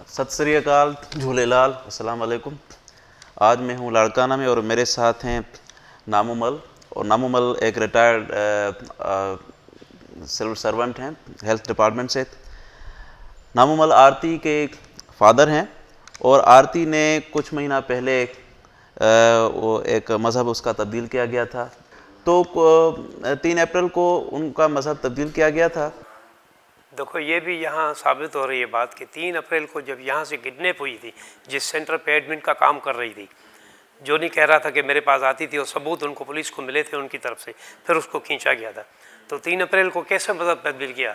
सत श्री अकाल, झूलेलाल, अस्सलाम वालेकुम। आज मैं हूँ लाड़काना में और मेरे साथ हैं नामूमल। और नामूमल एक रिटायर्ड सिविल सर्वेंट हैं हेल्थ डिपार्टमेंट से। नामूमल आरती के फादर हैं और आरती ने कुछ महीना पहले वो एक मज़हब उसका तब्दील किया गया था। तो 3 अप्रैल को उनका मज़हब तब्दील किया गया था। देखो, ये भी यहाँ साबित हो रही है बात कि 3 अप्रैल को जब यहाँ से किडनैप हुई थी, जिस सेंटर पे एडमिन का काम कर रही थी, जो नहीं कह रहा था कि मेरे पास आती थी और सबूत उनको पुलिस को मिले थे उनकी तरफ से, फिर उसको खींचा गया था। तो 3 अप्रैल को कैसे मज़हब तब्दील किया?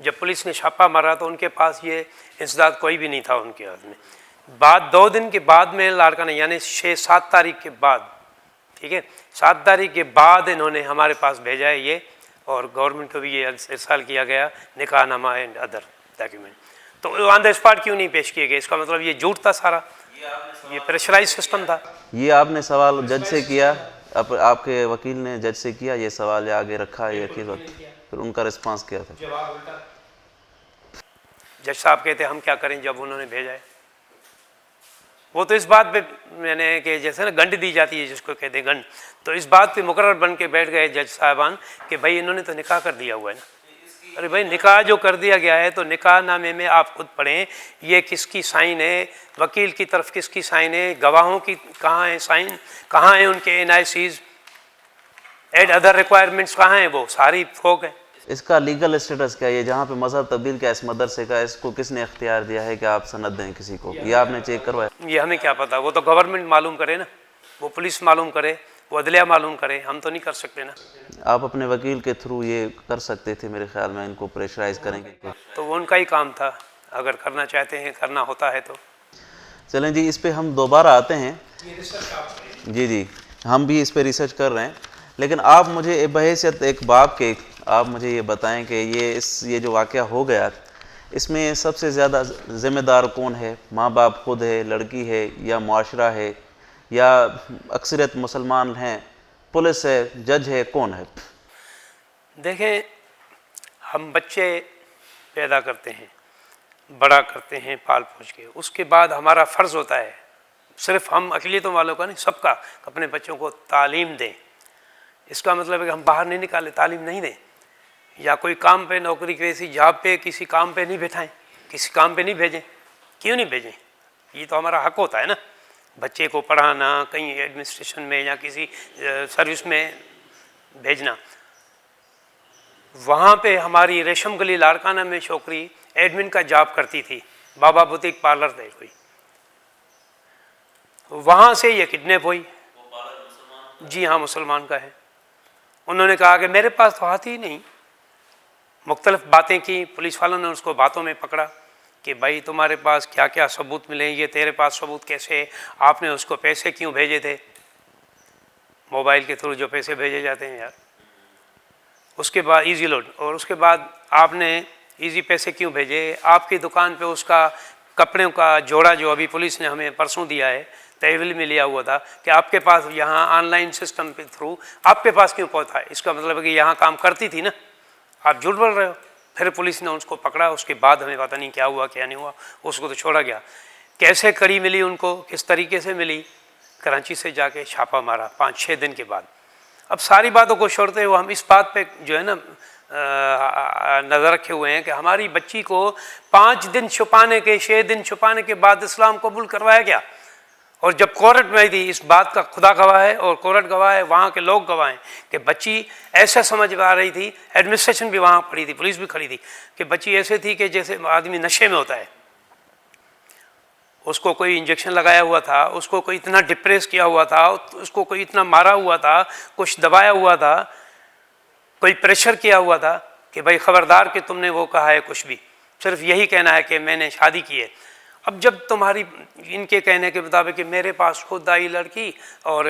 जब पुलिस ने छापा मारा तो उनके पास ये इंसदाद कोई भी नहीं था उनके हाथ में। बाद 2 दिन के बाद में लाड़काना यानी 6-7 तारीख के बाद, ठीक है, 7 तारीख के बाद इन्होंने हमारे पास भेजा है ये, और गवर्नमेंट को भी ये इरसाल किया गया निकाहनामा एंड अदर डॉक्यूमेंट। तो ऑन द स्पॉट क्यों नहीं पेश किए गए? इसका मतलब ये झूठ था सारा, ये प्रेशराइज सिस्टम था। ये आपने सवाल जज से किया, आपके वकील ने जज से किया ये सवाल, या आगे रखा ये वक्त, फिर उनका रिस्पांस क्या था? जज साहब कहते हम क्या करें जब उन्होंने भेजा है। वो तो इस बात पे मैंने कि जैसे ना गंड दी जाती है जिसको कहते हैं गंड, तो इस बात पे मुकर्रर बन के बैठ गए जज साहबान कि भाई इन्होंने तो निकाह कर दिया हुआ है ना। अरे भाई, निकाह जो कर दिया गया है तो निकाह नामे में आप खुद पढ़ें ये किसकी साइन है, वकील की तरफ किसकी साइन है, गवाहों की कहाँ है साइन, कहाँ है उनके NICs एंड अदर रिक्वायरमेंट्स कहाँ हैं, वो सारी फोक है। इसका लीगल स्टेटस क्या है? ये जहाँ पे मजहब तब्दील किया इस मदरसे का, इसको किसने इख्तियार दिया है कि आप सनद दें किसी को? ये आपने चेक करवाया? ये हमें क्या पता, वो तो गवर्नमेंट मालूम करे ना, वो पुलिस मालूम करे, वो अदलिया मालूम करे, हम तो नहीं कर सकते ना। आप अपने वकील के थ्रू ये कर सकते थे मेरे ख्याल में, इनको प्रेशराइज करेंगे तो वो उनका ही काम था, अगर करना चाहते हैं, करना होता है तो। चलें जी, इस पे हम दोबारा आते हैं। जी, हम भी इस पे रिसर्च कर रहे हैं, लेकिन आप मुझे बहैसियत एक बाप के आप मुझे ये बताएं कि ये जो वाक़या हो गया इसमें सबसे ज़्यादा ज़िम्मेदार कौन है? माँ बाप खुद है, लड़की है, या मुआशरा है, या अक्सरियत मुसलमान हैं, पुलिस है, जज है, कौन है? देखें, हम बच्चे पैदा करते हैं, बड़ा करते हैं पाल पोछ के, उसके बाद हमारा फ़र्ज़ होता है, सिर्फ हम अक़लियतों वालों का नहीं, सबका, अपने बच्चों को तालीम दें। इसका मतलब है कि हम बाहर नहीं निकालें, तालीम नहीं दें, या कोई काम पे, नौकरी किसी जॉब पे, किसी काम पे नहीं बैठाएं, किसी काम पे नहीं भेजें। क्यों नहीं भेजें? ये तो हमारा हक होता है ना, बच्चे को पढ़ाना, कहीं एडमिनिस्ट्रेशन में या किसी सर्विस में भेजना। वहाँ पे हमारी रेशम गली लाड़काना में छोकरी एडमिन का जॉब करती थी, बाबा बुटीक पार्लर थे कोई, वहाँ से ये किडनैप हुई। जी हाँ, मुसलमान का है। उन्होंने कहा कि मेरे पास तो आती ही नहीं, मुख्तलिफ बातें की, पुलिस वालों ने उसको बातों में पकड़ा कि भाई तुम्हारे पास क्या क्या सबूत मिले, ये तेरे पास सबूत कैसे है, आपने उसको पैसे क्यों भेजे थे, मोबाइल के थ्रू जो पैसे भेजे जाते हैं यार, उसके बाद इजी लोड, और उसके बाद आपने इजी पैसे क्यों भेजे, आपकी दुकान पे उसका कपड़ों का जोड़ा जो अभी पुलिस ने हमें परसों दिया है, तहवील में लिया हुआ था कि आपके पास यहाँ ऑनलाइन सिस्टम के थ्रू आपके पास क्यों पहुँचा है? इसका मतलब है कि यहाँ काम करती थी ना, आप झूठ बोल रहे हो। फिर पुलिस ने उसको पकड़ा, उसके बाद हमें पता नहीं क्या हुआ क्या नहीं हुआ, उसको तो छोड़ा गया। कैसे कड़ी मिली उनको, किस तरीके से मिली? कराची से जाके छापा मारा 5-6 दिन के बाद। अब सारी बातों को छोड़ते हुए हम इस बात पे जो है ना नज़र रखे हुए हैं कि हमारी बच्ची को 5 दिन छुपाने के, 6 दिन छुपाने के बाद इस्लाम कबूल करवाया गया। और जब कोर्ट में थी, इस बात का खुदा गवाह है और कोर्ट गवाह है, वहाँ के लोग गवाह हैं कि बच्ची ऐसा समझ पा रही थी, एडमिनिस्ट्रेशन भी वहाँ खड़ी थी, पुलिस भी खड़ी थी, कि बच्ची ऐसे थी कि जैसे आदमी नशे में होता है। उसको कोई इंजेक्शन लगाया हुआ था, उसको कोई इतना डिप्रेस किया हुआ था, उसको कोई इतना मारा हुआ था, कुछ दबाया हुआ था, कोई प्रेशर किया हुआ था कि भाई ख़बरदार कि तुमने वो कहा है कुछ भी, सिर्फ यही कहना है कि मैंने शादी की है। अब जब तुम्हारी इनके कहने के मुताबिक कि मेरे पास खुद आई लड़की और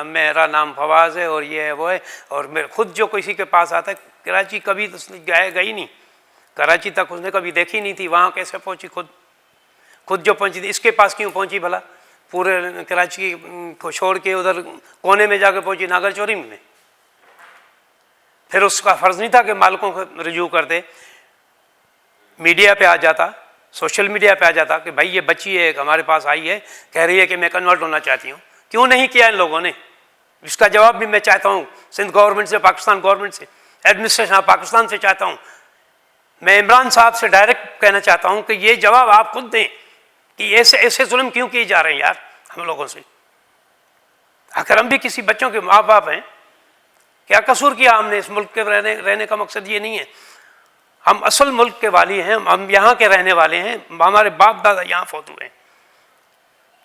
मेरा नाम फवाज़ है और ये है वो है, और मैं खुद जो किसी के पास आता है, कराची कभी तो गई नहीं, कराची तक उसने कभी देखी नहीं थी, वहाँ कैसे पहुँची? खुद जो पहुँची थी, इसके पास क्यों पहुँची भला? पूरे कराची को छोड़ के उधर कोने में जाके पहुँची, नागर चौरी में। फिर उसका फ़र्ज़ नहीं था कि मालिकों को रिजू कर दे, मीडिया पे आ जाता, सोशल मीडिया पे आ जाता कि भाई ये बच्ची है, हमारे पास आई है, कह रही है कि मैं कन्वर्ट होना चाहती हूँ। क्यों नहीं किया इन लोगों ने? इसका जवाब भी मैं चाहता हूँ सिंध गवर्नमेंट से, पाकिस्तान गवर्नमेंट से, एडमिनिस्ट्रेशन ऑफ पाकिस्तान से चाहता हूँ। मैं इमरान साहब से डायरेक्ट कहना चाहता हूँ कि ये जवाब आप खुद दें कि ऐसे ऐसे जुल्म क्यों किए जा रहे हैं यार हम लोगों से। आखिर हम भी किसी बच्चों के माँ बाप हैं, क्या कसूर किया हमने? इस मुल्क के रहने का मकसद ये नहीं है। हम असल मुल्क के वाली हैं, हम यहाँ के रहने वाले हैं, हमारे बाप दादा यहाँ फौत हुए हैं।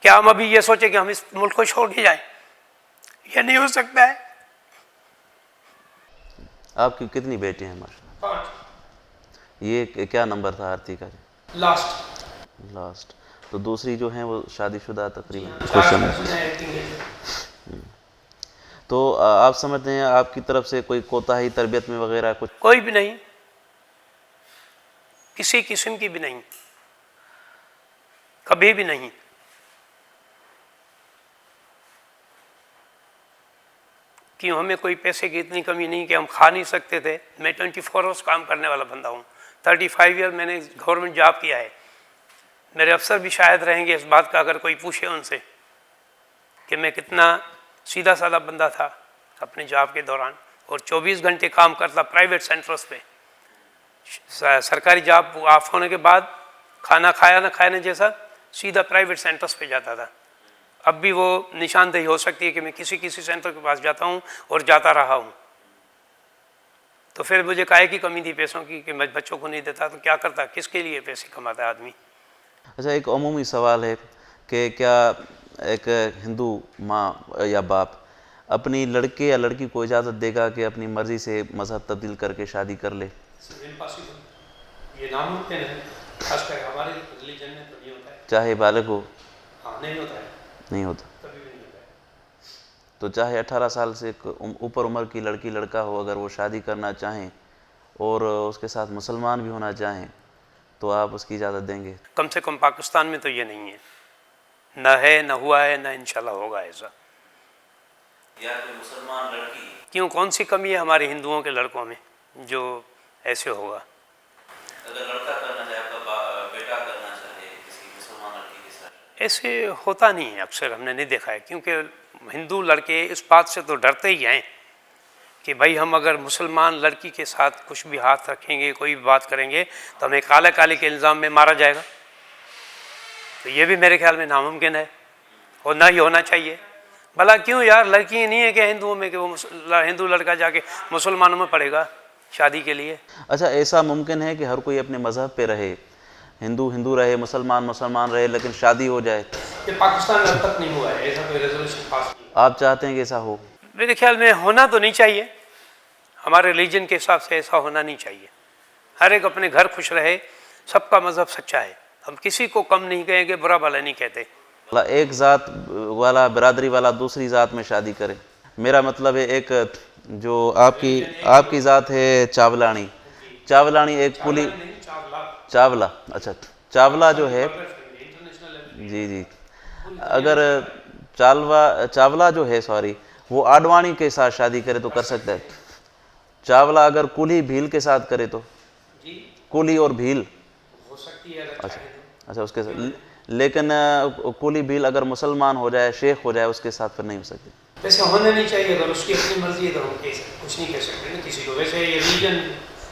क्या हम अभी ये सोचे कि हम इस मुल्क को छोड़ के जाएं? ये नहीं हो सकता है। आपकी कितनी बेटी हैं? माशा। 5। ये क्या नंबर था आरती का? लास्ट। तो दूसरी जो है वो शादीशुदा तकरीबन। तो आप समझते हैं आपकी तरफ से कोई कोताही तरबियत में वगैरह कुछ? कोई भी नहीं, किसी किस्म की भी नहीं, कभी भी नहीं। क्यों? हमें कोई पैसे की इतनी कमी नहीं कि हम खा नहीं सकते थे। मैं 24 आवर्स काम करने वाला बंदा हूँ। 35 ईयर मैंने गवर्नमेंट जॉब किया है। मेरे अफसर भी शायद रहेंगे इस बात का, अगर कोई पूछे उनसे कि मैं कितना सीधा साधा बंदा था अपने जॉब के दौरान, और 24 घंटे काम करता प्राइवेट सेंटर्स पे। सरकारी जॉब ऑफ होने के बाद खाना खाया ना खाने जैसा सीधा प्राइवेट सेंटर्स पे जाता था। अब भी वो निशानदेही हो सकती है कि मैं किसी किसी सेंटर के पास जाता हूँ और जाता रहा हूँ। तो फिर मुझे काहे की कमी थी पैसों की कि मैं बच्चों को नहीं देता, तो क्या करता? किसके लिए पैसे कमाता है आदमी? अच्छा, एक अमूमी सवाल है कि क्या एक हिंदू माँ या बाप अपनी लड़के या लड़की को इजाज़त देगा कि अपनी मर्ज़ी से मज़हब तब्दील करके शादी कर ले? ये नामुमकिन है, खासकर हमारे रिलीजन में तो नहीं होता है। चाहे बालिग हो? हाँ, नहीं होता है, नहीं होता। कभी भी नहीं होता है। तो चाहे 18 साल से ऊपर उम्र की लड़की लड़का हो, अगर वो शादी करना चाहें और उसके साथ मुसलमान भी होना चाहें तो आप उसकी इजाज़त देंगे? कम से कम पाकिस्तान में तो ये नहीं है, न है, न हुआ है, न इंशाल्लाह होगा ऐसा। या कोई मुसलमान लड़की? क्यों? कौन सी कमी है हमारे हिंदुओं के लड़कों में जो ऐसे होगा? अगर लड़का करना चाहे, आपका बेटा करना चाहे किसी मुसलमान लड़की के साथ, ऐसे होता नहीं है, अक्सर हमने नहीं देखा है। क्योंकि हिंदू लड़के इस बात से तो डरते ही हैं कि भाई हम अगर मुसलमान लड़की के साथ कुछ भी हाथ रखेंगे, कोई भी बात करेंगे तो हमें काले काले के इल्ज़ाम में मारा जाएगा। तो ये भी मेरे ख्याल में नामुमकिन है और ना ही होना चाहिए। भला क्यों यार? लड़की नहीं है कि हिंदुओं में कि वो हिंदू लड़का जाके मुसलमानों में पड़ेगा शादी के लिए? अच्छा, ऐसा मुमकिन है कि हर कोई अपने मज़हब पे रहे, हिंदू हिंदू रहे, मुसलमान मुसलमान रहे, लेकिन शादी हो जाए? ये पाकिस्तान में अब तक नहीं हुआ है, ऐसा कोई रेजोल्यूशन पास नहीं। आप चाहते हैं कि ऐसा हो? मेरे ख्याल में होना तो नहीं चाहिए, हमारे रिलीजन के हिसाब से ऐसा होना नहीं चाहिए। हर एक अपने घर खुश रहे, सबका मज़हब सच्चा है, हम किसी को कम नहीं कहेंगे, बुरा भला नहीं कहते। एक ज़ात वाला, बिरादरी वाला दूसरी ज़ात में शादी करे। मेरा मतलब है एक जो आपकी ज़ात है चावलानी, चावलानी एक कुली, चावला, अच्छा चावला जो है, जी जी, अगर चावला जो है, सॉरी, वो आडवाणी के साथ शादी करे तो कर सकता है। चावला अगर कुली भील के साथ करे तो? कुली और भील हो सकती है। अच्छा उसके साथ, लेकिन कुली भील अगर मुसलमान हो जाए, शेख हो जाए, उसके साथ फिर नहीं हो सकती। वैसे होने नहीं चाहिए, अगर उसकी अपनी मर्जी है तो हम कुछ नहीं कह सकते ना किसी को। वैसे ये रिलीजन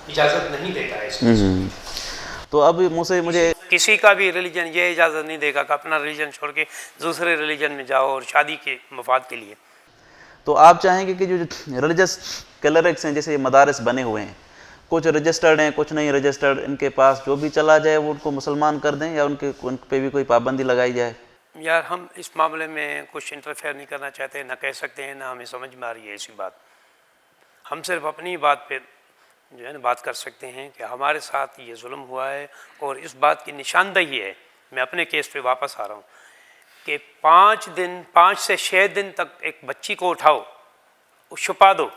इजाज़त नहीं देता है इसको। तो अब मुझे किसी का भी रिलीजन ये इजाज़त नहीं देगा कि अपना रिलीजन छोड़ के दूसरे रिलीजन में जाओ और शादी के मफाद के लिए। तो आप चाहेंगे कि जो रिलीजियस क्लरिक्स हैं, जैसे ये मदारस बने हुए हैं, कुछ रजिस्टर्ड हैं, कुछ नहीं रजिस्टर्ड, इनके पास जो भी चला जाए वो उनको मुसलमान कर दें, या उन पे भी कोई पाबंदी लगाई जाए? यार हम इस मामले में कुछ इंटरफेयर नहीं करना चाहते, ना कह सकते हैं, ना हमें समझ में आ रही है ऐसी बात। हम सिर्फ अपनी बात पे जो है ना बात कर सकते हैं कि हमारे साथ ये जुल्म हुआ है, और इस बात की निशानदही है, मैं अपने केस पे वापस आ रहा हूँ, कि 5 से 6 दिन तक एक बच्ची को उठाओ, छुपा दो,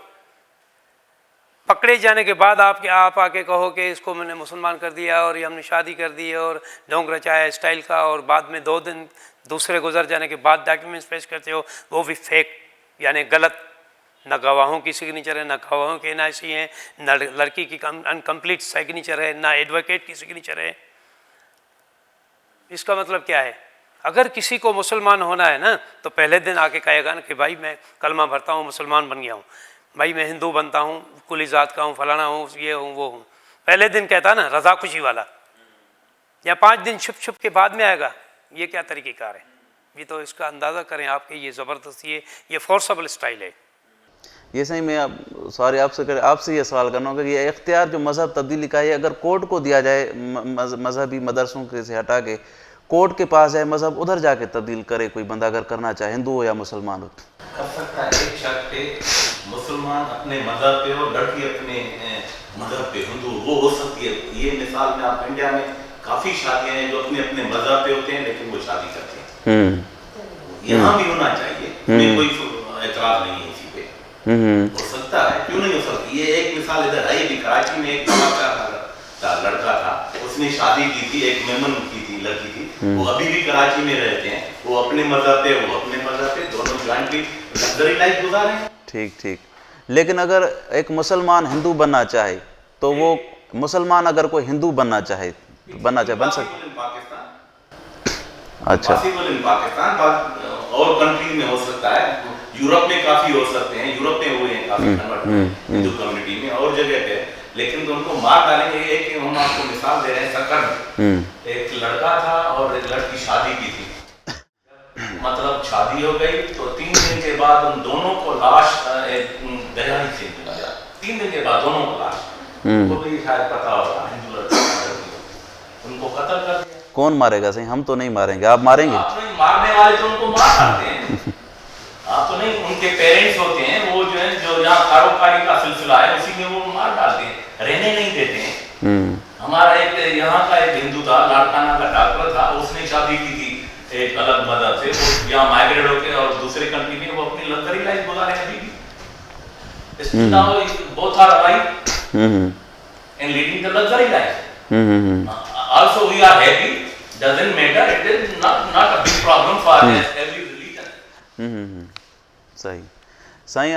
पकड़े जाने के बाद आप आके कहो कि इसको मैंने मुसलमान कर दिया और ये हमने शादी कर दी और ढोंग रचाया स्टाइल का, और बाद में 2 दिन दूसरे गुजर जाने के बाद डॉक्यूमेंट्स पेश करते हो, वो भी फेक, यानी गलत। न गवाहों की सिग्नेचर है, न गवाहों के NIC हैं, न लड़की की अनकम्प्लीट सिग्नेचर है, ना एडवोकेट की सिग्नेचर है। इसका मतलब क्या है? अगर किसी को मुसलमान होना है ना तो पहले दिन आके कहेगा ना कि भाई मैं कलमा भरता हूँ, मुसलमान बन गया हूँ, भाई मैं हिंदू बनता हूँ, कुली ज़ात का हूँ, फलाना हूँ, ये हूँ, वो हूँ। पहले दिन कहता ना रज़ा खुशी वाला, या 5 दिन छुप छुप के बाद में आएगा। ये क्या तरीक़ेकार है? ये तो इसका अंदाज़ा करें आपके, ये ज़बरदस्ती है, ये फोर्सेबल स्टाइल है। ये सही मैं आपसे ये सवाल करना होगा कि ये इख्तियार जो मज़हब तब्दीली का है, अगर कोर्ट को दिया जाए, मजहबी मदरसों के से हटा के कोर्ट के पास जाए, मज़हब उधर जाके तब्दील करे कोई बंदा अगर करना चाहे, हिंदू हो या मुसलमान हो, कर सकता है। एक शर्त पे मुसलमान अपने मज़हब पे और लड़की अपने मज़हब पे हिंदू वो हो सकती है। ये मिसाल में आप इंडिया में काफ़ी शादियाँ हैं जो अपने अपने मज़हब पे होते हैं लेकिन वो शादी करते हैं। यहाँ भी होना चाहिए, हमें कोई एतराज़ नहीं है इसी पे, हो सकता है, क्यों नहीं हो सकती। ये एक मिसाल इधर है भी, कराची में एक लड़का था, उसने शादी की थी, एक मेमन की थी, लड़की थी, वो अभी भी कराची में रहते हैं, वो अपने मज़हब पे, वो अपने मज़हब पे, दोनों जॉइंटली लग्जरी लाइफ गुजारे हैं। ठीक ठीक। लेकिन अगर एक मुसलमान हिंदू बनना चाहे तो वो मुसलमान अगर कोई हिंदू बनना चाहे बन सकता? अच्छा, पाकिस्तान और कंट्री में हो सकता है, यूरोप में काफी हो सकते हैं, यूरोप में हुए हैं काफी कन्वर्ट हिंदू कम्युनिटी में और जगह पे, लेकिन तो उनको मार डालेंगे। एक हम आपको मिसाल दे रहे हैं, सकड़ में एक लड़का था और एक लड़की शादी की थी, मतलब शादी हो गई तो 3 दिन के बाद उन दोनों को लाश दरियाई से मिला। 3 दिन के बाद दोनों को लाश, उनको भी शायद पता होगा, हिंदू लड़का उनको कत्ल कर दिया। कौन मारेगा? सही हम तो नहीं मारेंगे, आप मारेंगे? आप नहीं, मारने वाले तो उनको मार डालते हैं। आप तो नहीं, उनके पेरेंट्स होते हैं वो जो है, जो यहाँ कारोबारी का सिलसिला है उसी में वो मार डालते हैं, रहने नहीं देते हैं। हमारा एक यहाँ का एक हिंदू था, लाड़काना का डॉक्टर था, उसने शादी की थी एक अलग मदद से, वो यहाँ माइग्रेट होकर और दूसरे कंट्री में वो अपनी लग्जरी लाइफ गुजारे अभी भी। Now both are right in leading the luxury life. Also we are happy, doesn't matter, it is not a big problem for every religion. सही सही।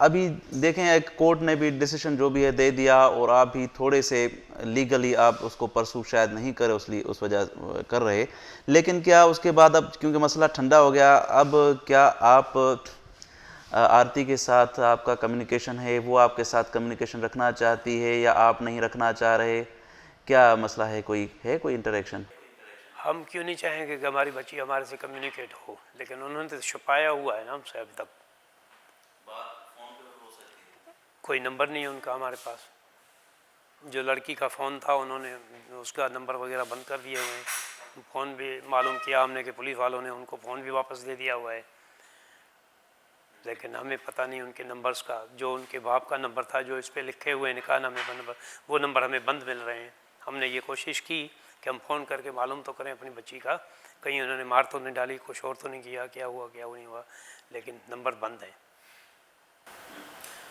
अभी देखें एक कोर्ट ने भी डिसीजन जो भी है दे दिया और आप भी थोड़े से लीगली आप उसको परसू शायद नहीं करे उस वजह कर रहे, लेकिन क्या उसके बाद अब क्योंकि मसला ठंडा हो गया, अब क्या आप आरती के साथ आपका कम्युनिकेशन है, वो आपके साथ कम्युनिकेशन रखना चाहती है या आप नहीं रखना चाह रहे? क्या मसला है? कोई इंटरेक्शन? हम क्यों नहीं चाहेंगे कि हमारी बच्ची हमारे से कम्युनिकेट हो, लेकिन उन्होंने तो छुपाया हुआ है ना हमसे। अभी तक कोई नंबर नहीं है उनका हमारे पास। जो लड़की का फ़ोन था उन्होंने उसका नंबर वगैरह बंद कर दिए हुए हैं। फ़ोन भी मालूम किया हमने कि पुलिस वालों ने उनको फ़ोन भी वापस दे दिया हुआ है, लेकिन हमें पता नहीं उनके नंबर्स का। जो उनके बाप का नंबर था, जो इस पे लिखे हुए निकाहनामे का नंबर, वो नंबर हमें बंद मिल रहे हैं। हमने ये कोशिश की कि हम फ़ोन करके मालूम तो करें अपनी बच्ची का, कहीं उन्होंने मार तो नहीं डाली, कुछ और तो नहीं किया, क्या हुआ क्या नहीं हुआ, लेकिन नंबर बंद है।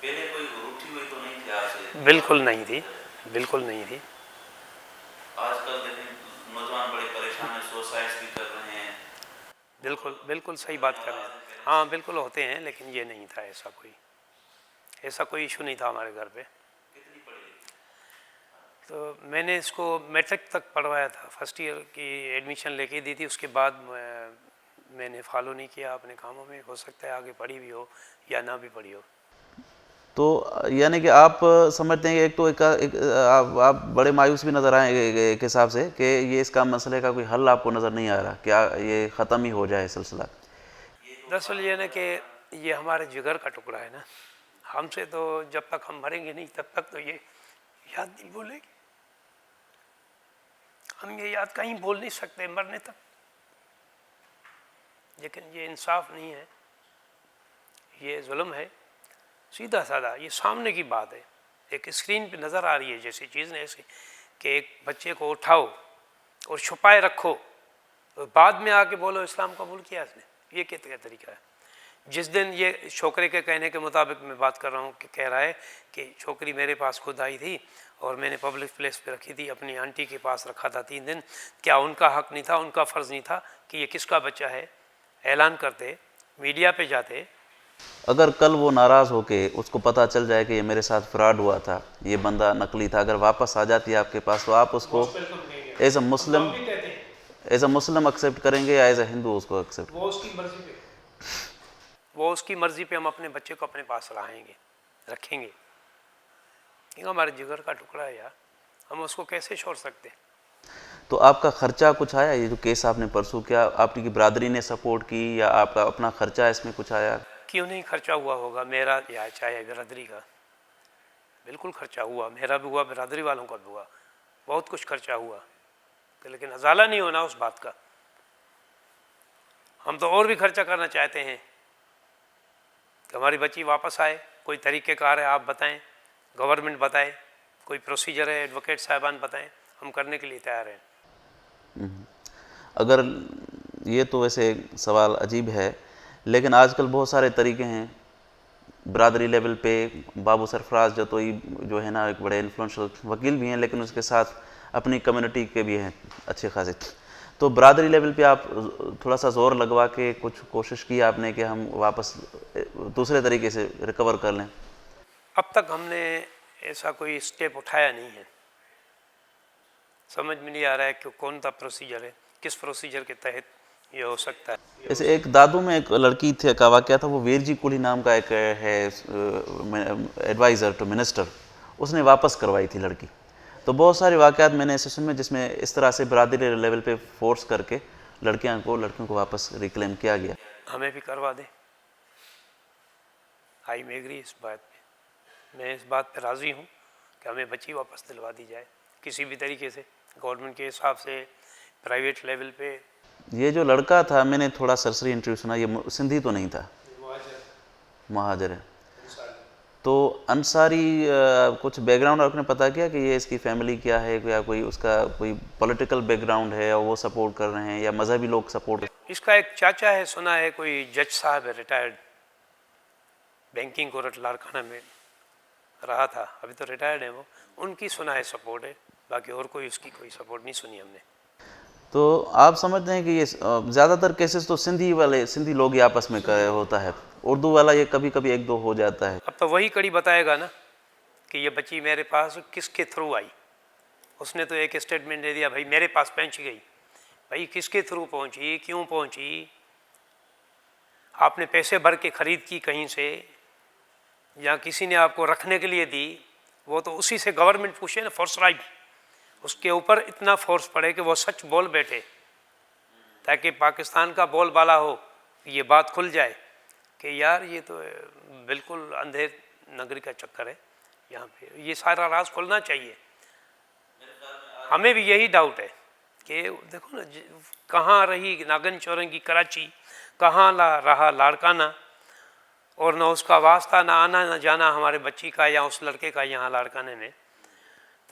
पहले कोई रूठी हुई तो नहीं थी आपसे? बिल्कुल नहीं थी, बिल्कुल नहीं थी। आजकल नौजवान बड़े परेशान हैं, सुसाइड भी कर रहे हैं। बिल्कुल बिल्कुल सही बात कर रहे हैं। हाँ बिल्कुल होते हैं, लेकिन ये नहीं था, ऐसा कोई इशू नहीं था हमारे घर पे। तो मैंने इसको मैट्रिक तक पढ़वाया था, फर्स्ट ईयर की एडमिशन लेके दी थी, उसके बाद मैंने फॉलो नहीं किया अपने कामों में। हो सकता है आगे पढ़ी भी हो या ना भी पढ़ी हो। तो यानी कि आप समझते हैं कि आप बड़े मायूस भी नज़र आए एक हिसाब से कि ये इसका मसले का कोई हल आपको नज़र नहीं आ रहा, क्या ये ख़त्म ही हो जाए सिलसिला? दरअसल ये ना कि ये हमारे जिगर का टुकड़ा है ना, हमसे तो जब तक हम मरेंगे नहीं तब तक तो ये याद नहीं भूलेगी। हम ये याद कहीं भूल नहीं सकते मरने तक, लेकिन ये इंसाफ नहीं है, ये जुल्म है, सीधा साधा ये सामने की बात है। एक स्क्रीन पे नज़र आ रही है जैसी चीज़ ने ऐसी कि एक बच्चे को उठाओ और छुपाए रखो और बाद में आके बोलो इस्लाम कबूल किया इसने, ये क्या तरीका है? जिस दिन ये छोकरे के कहने के मुताबिक मैं बात कर रहा हूँ कि कह रहा है कि छोकरी मेरे पास खुद आई थी और मैंने पब्लिक प्लेस पे रखी थी, अपनी आंटी के पास रखा था 3 दिन, क्या उनका हक नहीं था, उनका फ़र्ज़ नहीं था कि ये किसका बच्चा है? ऐलान करते, मीडिया पे जाते। अगर कल वो नाराज़ होके उसको पता चल जाए कि ये मेरे साथ फ्रॉड हुआ था, ये बंदा नकली था, अगर वापस आ जाती है आपके पास, तो आप उसको एज अ मुस्लिम एक्सेप्ट करेंगे या एज अ हिंदू उसको एक्सेप्ट? वो उसकी मर्जी पे हम अपने बच्चे को अपने पास रखेंगे। क्योंकि हमारे जिगर का टुकड़ा है यार, हम उसको कैसे छोड़ सकते हैं। तो आपका खर्चा कुछ आया? ये जो केस आपने परसों किया, आपकी ब्रादरी ने सपोर्ट की या आपका अपना खर्चा इसमें कुछ आया? क्यों नहीं खर्चा हुआ होगा, मेरा या चाहे बिरादरी का, बिल्कुल खर्चा हुआ, मेरा भी हुआ, बिरादरी वालों का भी हुआ, बहुत कुछ खर्चा हुआ, लेकिन अजाला नहीं होना उस बात का। हम तो और भी खर्चा करना चाहते हैं कि हमारी बच्ची वापस आए। कोई तरीक़ेकार है आप बताएं, गवर्नमेंट बताए, कोई प्रोसीजर है, एडवोकेट साहबान बताएं, हम करने के लिए तैयार हैं। अगर ये तो वैसे सवाल अजीब है, लेकिन आजकल बहुत सारे तरीके हैं बरादरी लेवल पे। बाबू सरफराज जतोई जो है ना, एक बड़े इन्फ्लुएंशियल वकील भी हैं, लेकिन उसके साथ अपनी कम्युनिटी के भी हैं अच्छे खासे। तो बरादरी लेवल पे आप थोड़ा सा ज़ोर लगवा के कुछ कोशिश की आपने कि हम वापस दूसरे तरीके से रिकवर कर लें? अब तक हमने ऐसा कोई स्टेप उठाया नहीं है। समझ में नहीं आ रहा है कि कौन सा प्रोसीजर है, किस प्रोसीजर के तहत ये हो सकता है। जैसे एक दादू में एक लड़की थी का वाक़या था, वो वीरजी कुली नाम का एक है एडवाइज़र टू मिनिस्टर, उसने वापस करवाई थी लड़की। तो बहुत सारे वाक़यात मैंने ऐसे सुने जिसमें इस तरह से बरादरी लेवल पे फोर्स करके लड़कियों को वापस रिक्लेम किया गया। हमें भी करवा दे, आई एम एग्री इस बात पे, मैं इस बात पे राज़ी हूँ कि हमें बच्ची वापस दिलवा दी जाए किसी भी तरीके से, गवर्नमेंट के हिसाब से, प्राइवेट लेवल पे। ये जो लड़का था, मैंने थोड़ा सरसरी इंटरव्यू सुना, ये सिंधी तो नहीं था, महाजर है। तो अंसारी कुछ बैकग्राउंड आपने पता किया कि ये इसकी फैमिली क्या है, या कोई उसका कोई पॉलिटिकल बैकग्राउंड है और वो सपोर्ट कर रहे हैं या मजहबी लोग सपोर्ट? इसका एक चाचा है, सुना है कोई जज साहब है, रिटायर्ड, बैंकिंग कोरट लारकाना में रहा था, अभी तो रिटायर्ड है वो, उनकी सुना है सपोर्ट है, बाकी और कोई उसकी कोई सपोर्ट नहीं सुनी हमने। तो आप समझते हैं कि ये ज़्यादातर केसेस तो सिंधी लोग ही आपस में होता है, उर्दू वाला ये कभी कभी एक दो हो जाता है। अब तो वही कड़ी बताएगा ना कि ये बच्ची मेरे पास किसके थ्रू आई। उसने तो एक स्टेटमेंट दे दिया, भाई मेरे पास पहुंच गई। भाई किसके थ्रू पहुंची, क्यों पहुंची, आपने पैसे भर के खरीद की कहीं से या किसी ने आपको रखने के लिए दी, वो तो उसी से गवर्नमेंट पूछे ना, फोर्स राइट, उसके ऊपर इतना फोर्स पड़े कि वो सच बोल बैठे, ताकि पाकिस्तान का बोलबाला हो, ये बात खुल जाए कि यार ये तो बिल्कुल अंधेर नगरी का चक्कर है, यहाँ पे ये सारा राज खुलना चाहिए। हमें भी यही डाउट है कि देखो ना, कहाँ रही नागन चौरंगी कराची, कहाँ रहा लाड़काना, और न उसका वास्ता, ना आना ना जाना हमारे बच्ची का या उस लड़के का यहाँ लाड़काने में।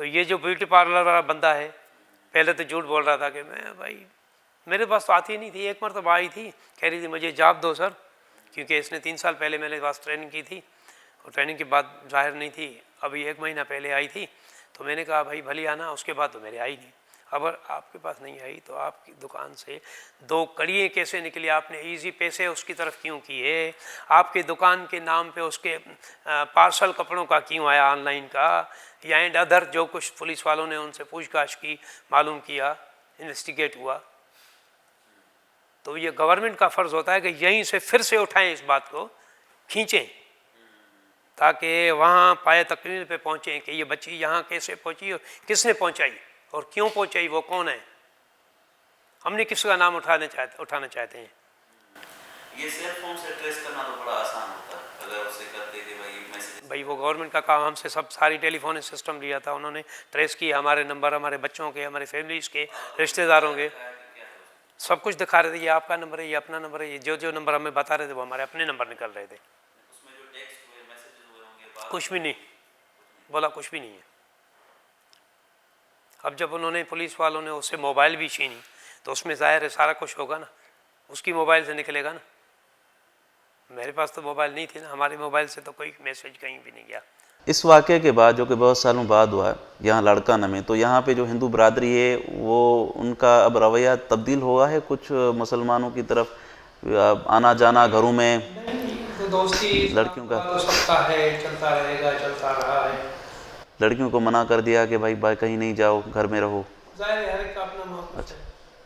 तो ये जो ब्यूटी पार्लर वाला बंदा है, पहले तो झूठ बोल रहा था कि मैं भाई मेरे पास तो आती नहीं थी, एक मरतबा आई थी, कह रही थी मुझे जॉब दो सर, क्योंकि इसने 3 साल पहले मेरे पास ट्रेनिंग की थी और ट्रेनिंग के बाद जाहिर नहीं थी, अभी 1 महीना पहले आई थी। तो मैंने कहा भाई भली आना, उसके बाद तो मेरे आई नहीं। अगर आपके पास नहीं आई तो आपकी दुकान से 2 कड़ियाँ कैसे निकली, आपने इजी पैसे उसकी तरफ क्यों किए, आपके दुकान के नाम पे उसके पार्सल कपड़ों का क्यों आया ऑनलाइन का, या एंड अदर जो कुछ पुलिस वालों ने उनसे पूछताछ की, मालूम किया, इन्वेस्टिगेट हुआ। तो ये गवर्नमेंट का फ़र्ज़ होता है कि यहीं से फिर से उठाएं, इस बात को खींचें, ताकि वहाँ पाए तकमील पे पहुँचें कि ये बच्ची यहाँ कैसे पहुँची और किसने पहुँचाई और क्यों पहुँचाई, वो कौन है। हमने किसका नाम उठाना चाहते हैं। ये सेल फोन से ट्रेस करना तो बड़ा आसान होता है, अगर उसे करते कि भाई वो गवर्नमेंट का काम, हमसे सब सारी टेलीफोन सिस्टम लिया था उन्होंने, ट्रेस किया हमारे नंबर, हमारे बच्चों के, हमारे फैमिलीज़ के, रिश्तेदारों के, सब कुछ दिखा रहे थे, ये आपका नंबर है, ये अपना नंबर है, ये जो नंबर हमें बता रहे थे वो हमारे अपने नंबर निकल रहे थे। उसमें जो टेक्स्ट हुए, मैसेजेस हुए होंगे, कुछ भी नहीं बोला, कुछ भी नहीं है। अब जब उन्होंने पुलिस वालों ने उससे मोबाइल भी छीनी तो उसमें ज़ाहिर है सारा कुछ होगा ना, उसकी मोबाइल से निकलेगा ना। मेरे पास तो मोबाइल नहीं थी ना, हमारे मोबाइल से तो कोई मैसेज कहीं भी नहीं गया। इस वाक़े के बाद, जो कि बहुत सालों बाद हुआ यहाँ लाड़काना में, तो यहाँ पे जो हिंदू बरादरी है वो उनका अब रवैया तब्दील हुआ है कुछ मुसलमानों की तरफ, आना जाना घरों में, तो दोस्ती लड़कियों का तो सबका है, चलता रहेगा, चलता रहा है। लड़कियों को मना कर दिया कि भाई कहीं नहीं जाओ, घर में रहो। ज़ाहिर है हर एक का अपना मौक़िफ़ है,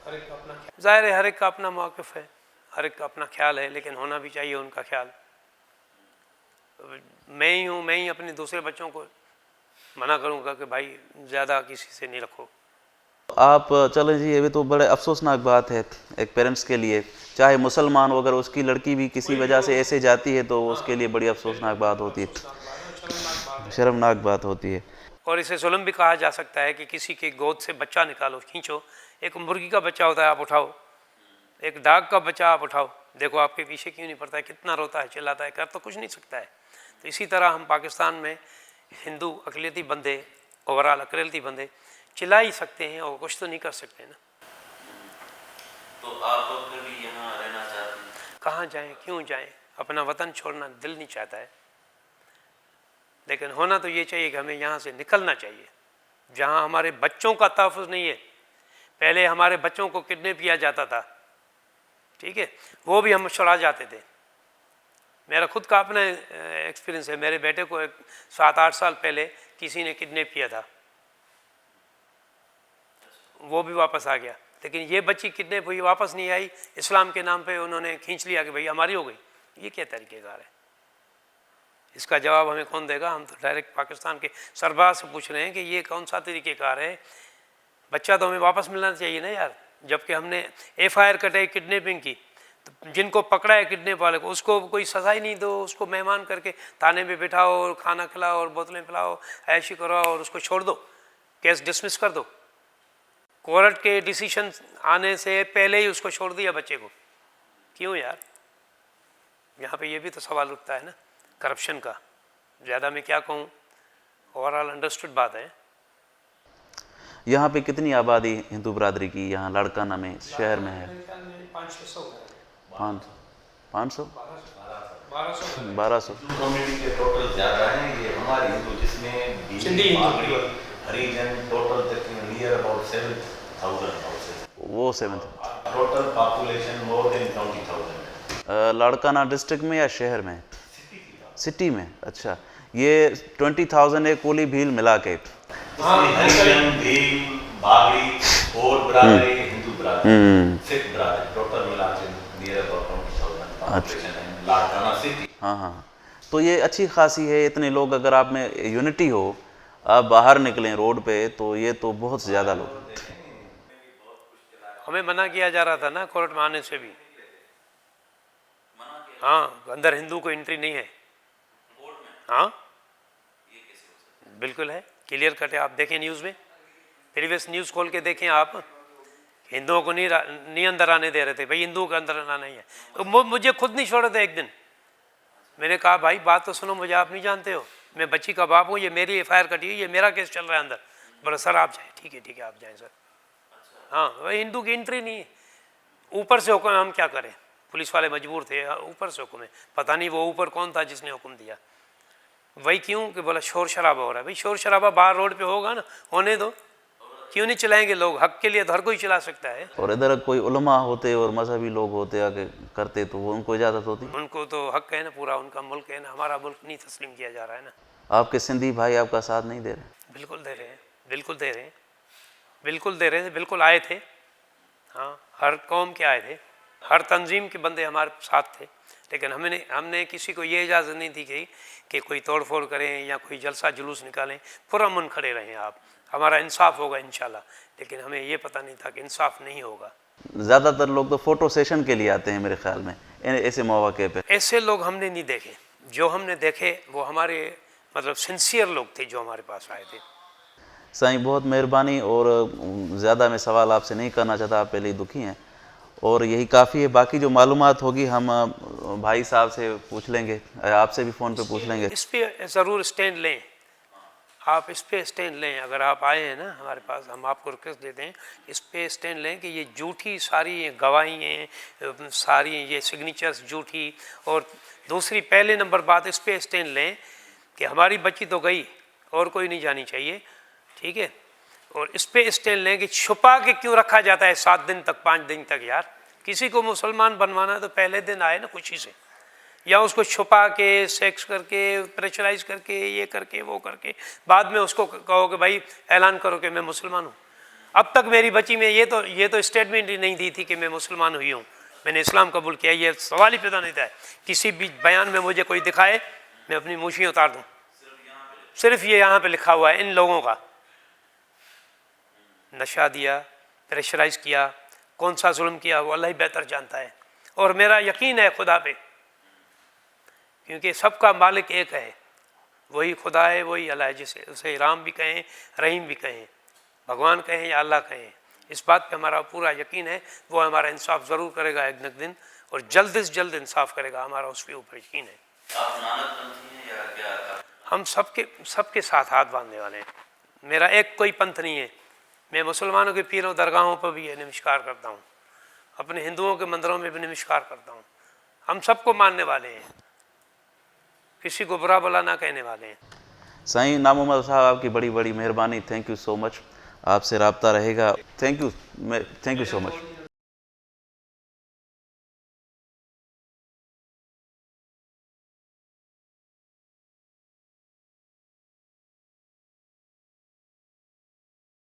हर एक का अपना ज़ाहिर है हर एक का अपना मौक़िफ़ है, हर एक का अपना ख्याल है, लेकिन होना भी चाहिए उनका ख्याल। मैं ही अपने दूसरे बच्चों को मना करूँगा कि भाई ज़्यादा किसी से नहीं रखो। आप चलें जी, ये भी तो बड़े अफसोसनाक बात है एक पेरेंट्स के लिए, चाहे मुसलमान हो, अगर उसकी लड़की भी किसी वजह से ऐसे जाती है तो उसके लिए बड़ी अफसोसनाक बात होती है, शर्मनाक बात होती है। और इसे जुल्म भी कहा जा सकता है कि किसी की गोद से बच्चा निकालो, खींचो। एक मुर्गी का बच्चा होता है, आप उठाओ, एक डाक का बच्चा आप उठाओ, देखो आपके पीछे क्यों नहीं पड़ता है, कितना रोता है, चिल्लाता है, कर तो कुछ नहीं सकता है। तो इसी तरह हम पाकिस्तान में हिंदू अकलियती बंदे, ओवरऑल अकलियती बंदे चिल्ला ही सकते हैं और कुछ तो नहीं कर सकते ना। तो आप लोग फिर भी यहाँ रहना चाहते हैं? कहाँ जाएं, क्यों जाएं? अपना वतन छोड़ना दिल नहीं चाहता है, लेकिन होना तो ये चाहिए कि हमें यहाँ से निकलना चाहिए, जहाँ हमारे बच्चों का तहफ़्फ़ुज़ नहीं है। पहले हमारे बच्चों को किडनैप किया जाता था, ठीक है, वो भी हम छुड़ा जाते थे। मेरा खुद का अपना एक्सपीरियंस है, मेरे बेटे को 7-8 साल पहले किसी ने किडनैप किया था, वो भी वापस आ गया। लेकिन ये बच्ची किडनैप हुई, वापस नहीं आई, इस्लाम के नाम पे उन्होंने खींच लिया कि भाई हमारी हो गई। ये क्या तरीक़ेकार है? इसका जवाब हमें कौन देगा? हम तो डायरेक्ट पाकिस्तान के सरबराह से पूछ रहे हैं कि ये कौन सा तरीक़ेकार है? बच्चा तो हमें वापस मिलना चाहिए ना यार। जबकि हमने FIR कटाई किडनैपिंग की, तो जिनको पकड़ा है किडनैप वाले को, उसको कोई सज़ा ही नहीं दो, उसको मेहमान करके थाने में बिठाओ और खाना खिलाओ और बोतलें पिलाओ, ऐशी कराओ और उसको छोड़ दो, केस डिसमिस कर दो। कोर्ट के डिसीजन आने से पहले ही उसको छोड़ दिया बच्चे को, क्यों यार? यहाँ पे ये भी तो सवाल उठता है ना करप्शन का। ज़्यादा मैं क्या कहूँ, ओवरऑल अंडरस्टूड बात है। यहाँ पे कितनी आबादी हिंदू बरादरी की यहाँ लड़काना में शहर में है? 500 1200 कम्युनिटी के टोटल ज़्यादा हैं, ये हमारे हिंदू जिसमें सिंधी बागड़ी, हरिजन टोटल नियर अबाउट 7,000 वो 7 total population more than 20,000। Larkana district में या शहर में? सिटी में। अच्छा, ये 20,000 है कोली भील मिला के? हरिजन, भील, बागड़ी और बरादरी, हिंदू बरादरी, सिख बरादरी टोटल मिला के नियर अबाउट 20,000 पॉपुलेशन है लड़काना सिटी। हाँ हाँ, तो ये अच्छी खासी है। इतने लोग अगर आप में यूनिटी हो, आप बाहर निकलें रोड पे, तो ये तो बहुत ज़्यादा लोग। हमें मना किया जा रहा था ना कोर्ट में आने से भी। हाँ, अंदर हिंदू को एंट्री नहीं है। हाँ बिल्कुल है, क्लियर कट है। आप देखें न्यूज़ में, प्रीवियस न्यूज़ खोल के देखें आप, हिंदुओं को नहीं अंदर आने दे रहे थे। भाई हिंदुओं का अंदर आना नहीं है, तो मुझे खुद नहीं छोड़ रहे थे। एक दिन मैंने कहा भाई बात तो सुनो, मुझे आप नहीं जानते हो, मैं बच्ची का बाप हूँ, ये मेरी FIR कटी हुई, ये मेरा केस चल रहा है अंदर। बोला सर आप जाए। ठीक है आप जाएँ सर। हाँ, भाई हिंदू की एंट्री नहीं है। ऊपर से हुक्म, हम क्या करें, पुलिस वाले मजबूर थे, ऊपर से हुक्म है। पता नहीं वो ऊपर कौन था जिसने हुक्म दिया। वही क्यों कि बोला शोर शराबा हो रहा है। भाई शोर शराबा बाहर रोड पे होगा ना, होने दो, क्यों नहीं चलाएंगे लोग? हक के लिए तो हर कोई चला सकता है। और इधर कोई उलमा होते और मजहबी लोग होते आके करते तो वो उनको इजाज़त होती? उनको तो हक है ना पूरा, उनका मुल्क है ना, हमारा मुल्क नहीं तस्लीम किया जा रहा है ना। आपके सिंधी भाई आपका साथ नहीं दे रहे? बिल्कुल दे रहे हैं, बिल्कुल दे रहे हैं, बिल्कुल दे रहे थे, बिल्कुल आए थे। हाँ, हर कौम के आए थे, हर तंजीम के बंदे हमारे साथ थे। लेकिन हमने किसी को ये इजाज़त नहीं दी गई कि कोई तोड़ फोड़ करें या कोई जलसा जुलूस निकालें। पुरअमन खड़े रहें आप, हमारा इंसाफ होगा इंशाल्लाह। लेकिन हमें ये पता नहीं था कि इंसाफ नहीं होगा। ज़्यादातर लोग तो फ़ोटो सेशन के लिए आते हैं मेरे ख्याल में ऐसे मौके पे। ऐसे लोग हमने नहीं देखे, जो हमने देखे वो हमारे मतलब सिंसियर लोग थे जो हमारे पास आए थे। साईं बहुत मेहरबानी, और ज़्यादा मैं सवाल आपसे नहीं करना चाहता, आप पहले ही दुखी हैं और यही काफ़ी है। बाकी जो मालूमात होगी हम भाई साहब से पूछ लेंगे, आपसे भी फ़ोन पे पूछ लेंगे। इस पे ज़रूर स्टैंड लें आप, इस पे स्टैंड लें। अगर आप आए हैं ना हमारे पास, हम आपको रिक्वेस्ट देते हैं इस पे स्टैंड लें कि ये झूठी सारी गवाही हैं, सारी ये सिग्नेचर्स झूठी। और दूसरी पहले नंबर बात, इस पे स्टैंड लें कि हमारी बच्ची तो गई और कोई नहीं जानी चाहिए, ठीक है। और इस पे स्टैंड लें कि छुपा के क्यों रखा जाता है 7 दिन तक, 5 दिन तक। यार किसी को मुसलमान बनवाना है तो पहले दिन आए ना खुशी से, या उसको छुपा के सेक्स करके प्रेशराइज करके ये करके वो करके बाद में उसको कहो कि भाई ऐलान करो कि मैं मुसलमान हूँ। अब तक मेरी बच्ची में ये तो स्टेटमेंट ही नहीं दी थी कि मैं मुसलमान हुई हूँ, मैंने इस्लाम कबूल किया, ये सवाल ही पैदा नहीं था। किसी भी बयान में मुझे कोई दिखाए मैं अपनी मूछें उतार दूँ। सिर्फ ये यहाँ पे लिखा हुआ है इन लोगों का, नशा दिया, प्रेशराइज किया, कौन सा जुल्म किया वो अल्लाह ही बेहतर जानता है। और मेरा यकीन है खुदा पे, क्योंकि सबका मालिक एक है, वही खुदा है, वही अल्लाह है, जिसे उसे राम भी कहें, रहीम भी कहें, भगवान कहें या अल्लाह कहें, इस बात पे हमारा पूरा यकीन है। वो हमारा इंसाफ ज़रूर करेगा एक न एक दिन, और जल्द से जल्द इंसाफ करेगा, हमारा उस पर ऊपर यकीन है। आप नानकपंथी हैं या क्या? हम सबके साथ हाथ बांधने वाले हैं। मेरा एक कोई पंथ नहीं है। मैं मुसलमानों के पीरों दरगाहों पर भी नमस्कार करता हूँ, अपने हिंदुओं के मंदिरों में भी नमस्कार करता हूँ। हम सबको मानने वाले हैं, किसी को बुरा भला ना कहने वाले हैं। साईं नामोमल साहब, आपकी बड़ी बड़ी मेहरबानी, थैंक यू सो मच। आपसे राब्ता रहेगा। Thank you so much.